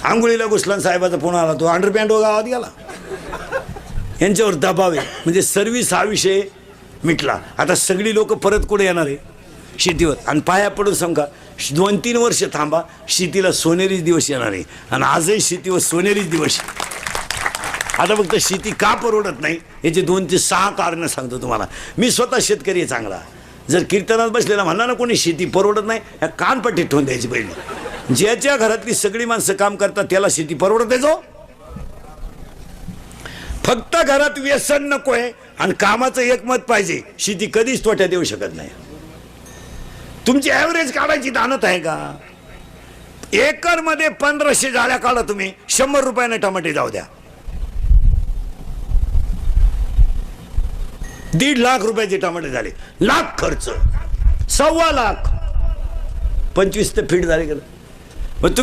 आंघोळीला घुसला साहेबाचा फोन आला, तो अंडरपॅन्ट गावात गेला. यांच्यावर दबाव आहे. म्हणजे सर्व्हिस हा विषय मिटला. आता सगळी लोक परत कुठे येणार आहे? शेतीवर. आणि पाया पडून सांगा 2-3 वर्ष थांबा, शेतीला सोनेरीच दिवस येणार आहे. आणि आजही शेतीवर सोनेरीच दिवस. आता फक्त शेती का परवडत नाही याचे 2 ते 6 कारणं सांगतो तुम्हाला. मी स्वतः शेतकरी आहे चांगला. जर कीर्तनात बसलेला म्हणला ना कोणी शेती परवडत नाही, या कानपट्टी ठेवून द्यायची पहिली. ज्याच्या घरातली सगळी माणसं काम करतात त्याला शेती परवडत आहे. जो फक्त घरात व्यसन नको आहे आणि कामाचं एकमत पाहिजे, शेती कधीच तोट्यात येऊ शकत नाही. तुमची ॲव्हरेज काढायची दानत आहे का? एकर मध्ये 1500 जाळ्या काढा तुम्ही, 100 रुपयाने टमाटे जाऊ द्या. 1.5 लाख रुपयाचे टमाटे झाले. लाख खर्च, 1.25 लाख, 25 ते फीट झाले.